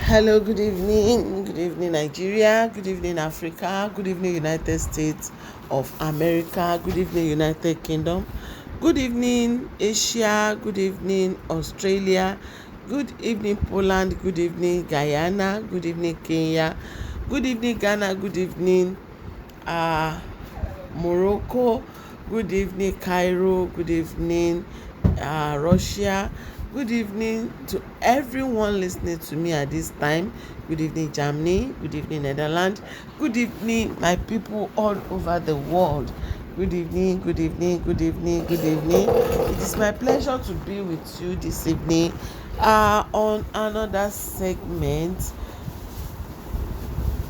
Hello, good evening, Nigeria, good evening, Africa, good evening, United States of America, good evening, United Kingdom, good evening, Asia, good evening, Australia, good evening, Poland, good evening, Guyana, good evening, Kenya, good evening, Ghana, good evening, uh, Morocco, good evening, Cairo, good evening, Russia. Good evening to everyone listening to me at this time. Good evening, Germany. Good evening, Netherlands. Good evening, my people all over the world. Good evening, good evening, good evening, good evening. It is my pleasure to be with you this evening on another segment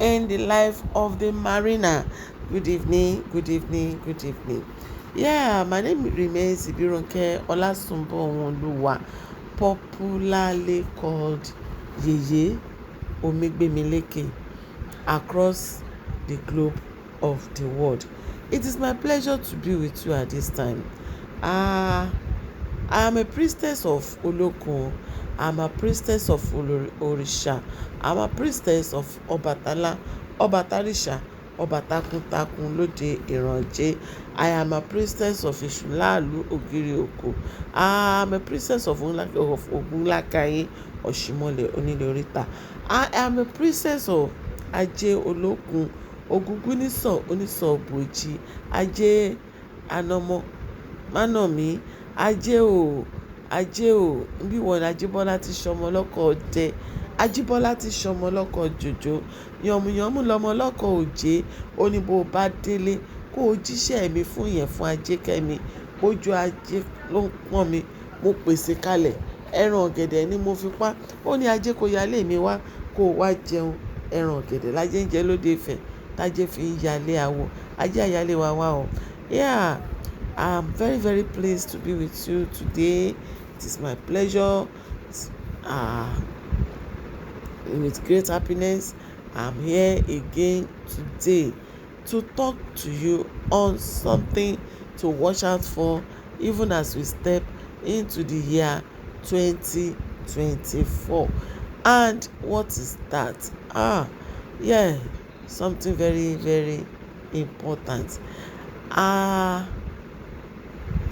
in the life of the mariner. Good evening, good evening, good evening. Yeah, my name remains Ibironke Olasunbo Onwoluwa, popularly called Yeye Omigbemileke, across the globe of the world. It is my pleasure to be with you at this time. I am a priestess of Olokun. I'm a priestess of Orisha. I'm a priestess of Obatala, Obatarisha, Obatakuntakun Lóde Ìrànjẹ. I am a priestess of Ìṣùláàlú Ògiri Oko. I am a priestess of Ogunlakayin Ọ̀ṣìmọ̀lẹ̀ Onílé Oríta. I am a priestess of Ajé Olókun, Ògúngúnnísọ̀ Onísọ̀ Bòjì, Ajé Anomo Mánàmí, ajé o bí wọn Ajíbọ́lá ti ṣọmọ lọ́kọ̀ ọdẹ, Ajíbọ́lá ti ṣọmọ lọ́kọ̀ jòjò, yànmùyánmú lọmọ lọ́kọ̀ òjé. Ó ní bó bá délé kó o jíṣẹ́ mi fún yẹn fún Ajékẹ́mi, bójú ajé ló ń pọ́n mi, mo pèsè kalẹ̀, ẹran ọ̀gẹ̀dẹ̀ ni mo fi pa. Ó ní ajé kó yálé mi wá kó o wá jẹun, ẹran ọ̀gẹ̀dẹ̀ lájẹ́ ń jẹ lóde Ifẹ̀ tájé fi ń yálé awo, ajé àyálé wa wá o. Yeah, I'm very, very pleased to be with you today. It is my pleasure. With great happiness, I'm here again today to talk to you on something to watch out for, even as we step into the year 2024. And what is that? Yeah, something very, very important. An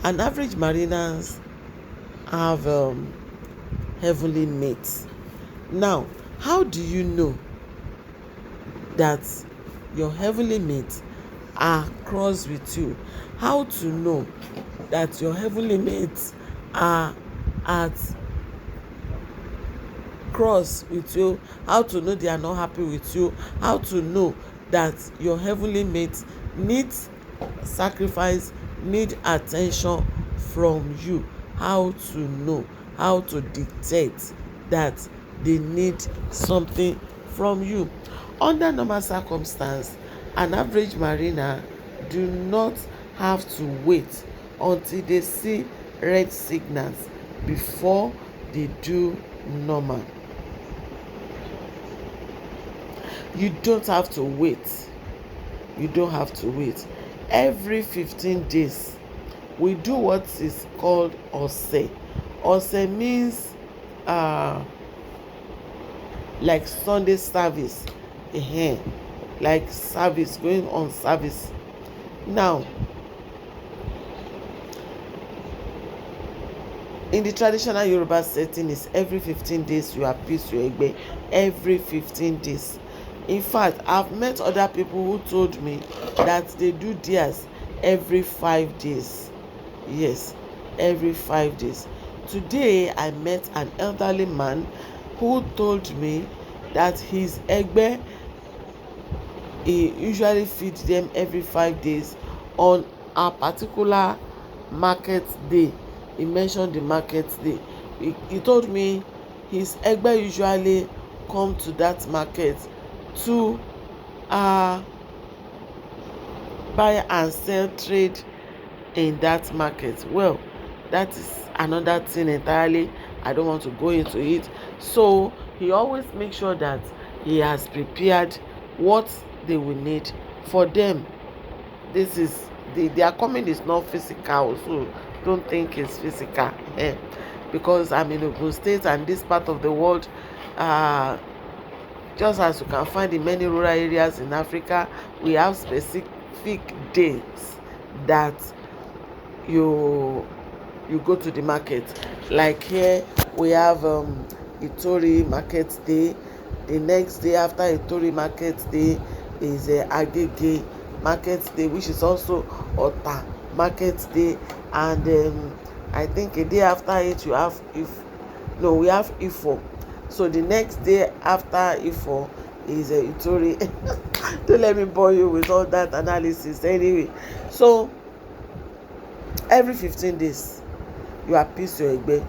average mariners have heavenly mates. Now, how do you know that your heavenly mates are cross with you? How to know that your heavenly mates are at cross with you? How to know they are not happy with you? How to know that your heavenly mates needs sacrifice, need attention from you? How to know? How to detect that they need something from you? Under normal circumstance, an average mariner do not have to wait until they see red signals before they do normal. You don't have to wait. You don't have to wait. Every 15 days, we do what is called Ose. Ose means like Sunday service. Like service, going on service. Now, in the traditional Yoruba setting, is every 15 days you appease your Egbe. Every 15 days. In fact, I've met other people who told me that they do theirs every 5 days. Yes, every 5 days. Today, I met an elderly man who told me that his Egbe, he usually feeds them every 5 days on a particular market day. He mentioned the market day. He told me his Egbe usually come to that market to buy and sell, trade in that market. Well, that is another thing entirely. I don't want to go into it. So he always makes sure that he has prepared what they will need for them. This is their coming is not physical, so don't think it's physical. Because I'm in Ogun State, and this part of the world, Just as you can find in many rural areas in Africa, we have specific dates that you go to the market. Like here we have Itori market day. The next day after Itori market day is Agege market day, which is also Ota market day. And I think a day after it we have Ifo. So the next day after Ifo is Itori. Don't let me bore you with all that analysis anyway. So every 15 days you appease your egbe,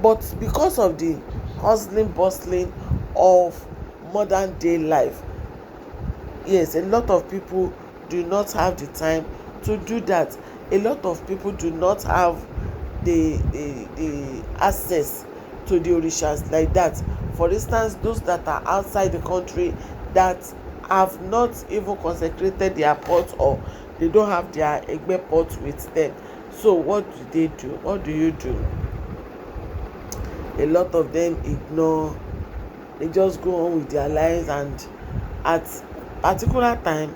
but because of the hustling bustling of modern day life, yes, a lot of people do not have the time to do that. A lot of people do not have the access to the orishas like that. For instance, those that are outside the country that have not even consecrated their pot, or they don't have their egbe pot with them. So what do? What do you do? A lot of them ignore. They just go on with their lives, and at particular time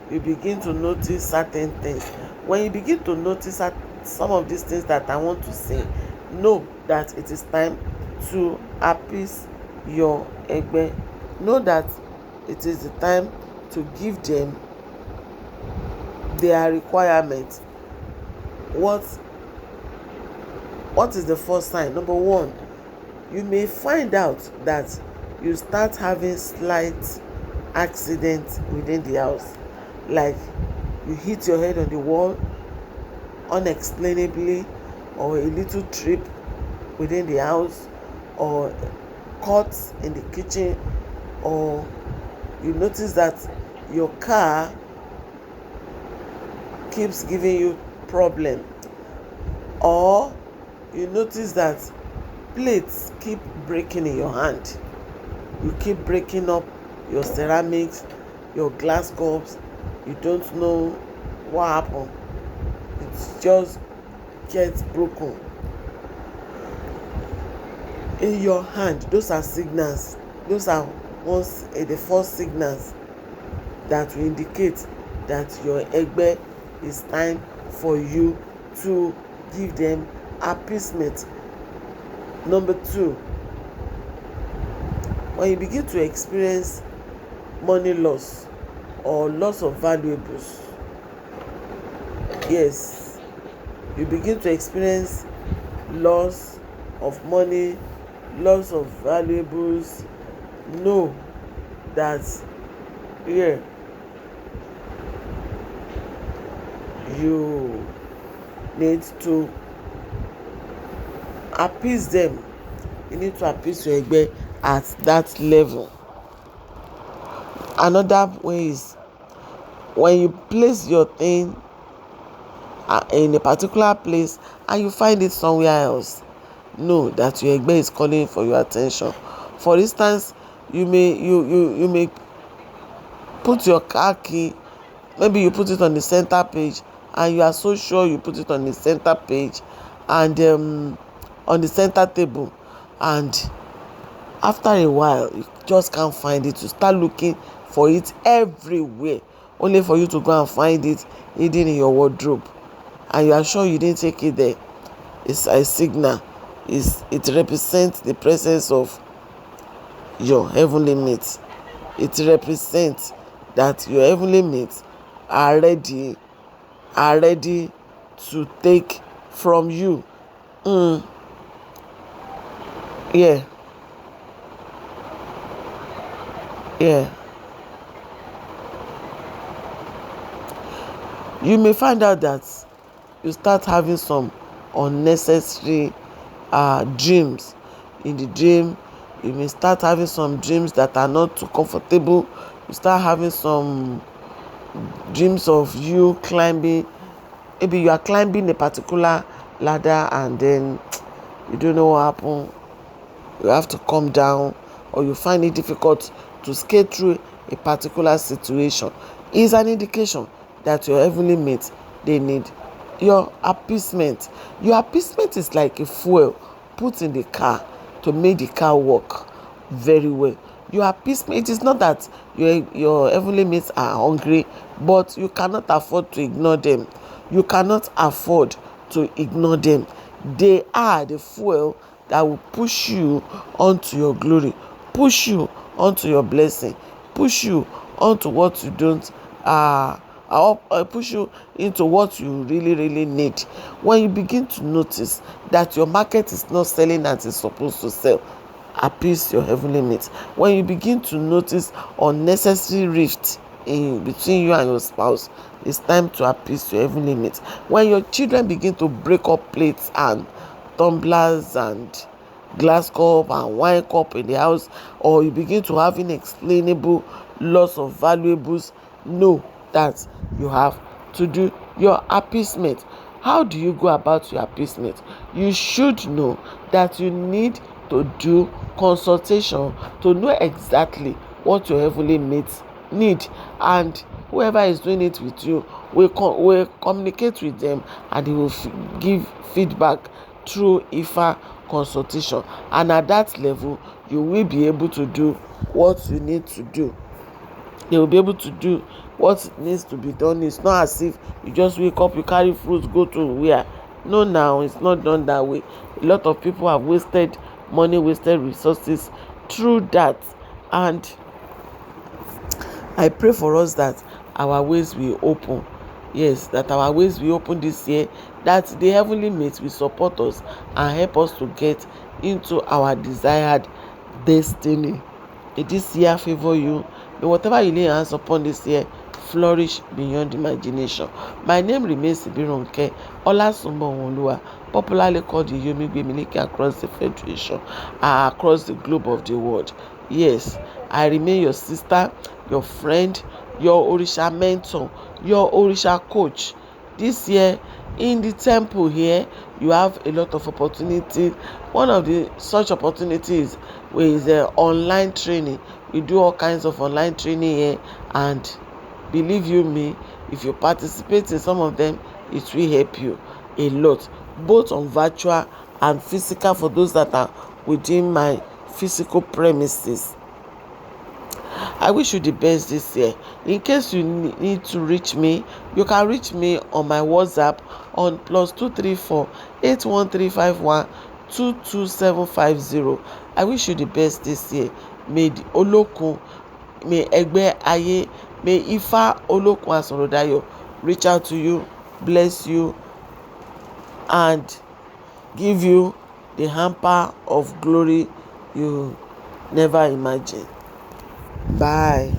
you begin to notice certain things. When you begin to notice some of these things that I want to say, know that it is time to appease your egbe. Know that it is the time to give them their requirements. What is the first sign? Number one, you may find out that you start having slight accidents within the house, like you hit your head on the wall unexplainably, or a little trip within the house, or cuts in the kitchen, or you notice that your car keeps giving you problem, or you notice that plates keep breaking in your hand. You keep breaking up your ceramics, your glass cups. You don't know what happened. It just gets broken in your hand. Those are signals. Those are the first signals that will indicate that your egbe is time for you to give them appeasement. Number two, when you begin to experience money loss or loss of valuables, yes, you begin to experience loss of money, loss of valuables, know that you need to appease them. You need to appease your egbe at that level. Another way is when you place your thing in a particular place and you find it somewhere else, know that your egbe is calling for your attention. For instance, you may put your car key, maybe you put it on the center page, and you are so sure you put it on the center page and on the center table, and after a while you just can't find it. You start looking for it everywhere, only for you to go and find it hidden in your wardrobe, and you are sure you didn't take it there. It's a signal. It represents the presence of your heavenly mates. It represents that your heavenly mates are ready to take from you. Yeah. You may find out that you start having some unnecessary dreams. In the dream, you may start having some dreams that are not too comfortable. You start having some dreams of you climbing. Maybe you are climbing a particular ladder and then you don't know what happened. You have to come down, or you find it difficult to skate through a particular situation. It's an indication that your heavenly mates, they need your appeasement. Your appeasement is like a fuel put in the car to make the car work very well. Your appeasement, it is not that your heavenly mates are hungry, but you cannot afford to ignore them. You cannot afford to ignore them. They are the fuel that will push you onto your glory, push you onto your blessing, push you onto what you don't push you into what you really need. When you begin to notice that your market is not selling as it's supposed to sell, appease your heavenly mates. When you begin to notice unnecessary rift in between you and your spouse, it's time to appease your heavenly mates. When your children begin to break up plates and tumblers and glass cup and wine cup in the house, or you begin to have inexplainable loss of valuables, know that you have to do your appeasement. How do you go about your appeasement? You should know that you need to do consultation to know exactly what your heavenly mates need, and whoever is doing it with you will communicate with them, and they will give feedback through Ifa consultation, and at that level you will be able to do what you need to do. They will be able to do what needs to be done. It's not as if you just wake up, you carry fruits, go to where. No, now it's not done that way. A lot of people have wasted money, wasted resources through that, and I pray for us that our ways will open. Yes, that our ways will open this year, that the heavenly mates will support us and help us to get into our desired destiny. May this year favor you. May whatever you lay your hands upon this year flourish beyond imagination. My name remains Ibironke Olasunbowonlua, popularly called the Yomigbe Miliki across the Federation, across the globe of the world. Yes, I remain your sister, your friend, your Orisha mentor, your Orisha coach. This year in the temple here, you have a lot of opportunities. One of the such opportunities is online training. We do all kinds of online training here, and believe you me, if you participate in some of them, it will help you a lot, both on virtual and physical for those that are within my physical premises. I wish you the best this year. In case you need to reach me, you can reach me on my WhatsApp on +234 81351 22750. I wish you the best this year. May the Olokun, may Egbe Aye, may Ifa Olokun Asorodayo reach out to you, bless you, and give you the hamper of glory you never imagined. Bye.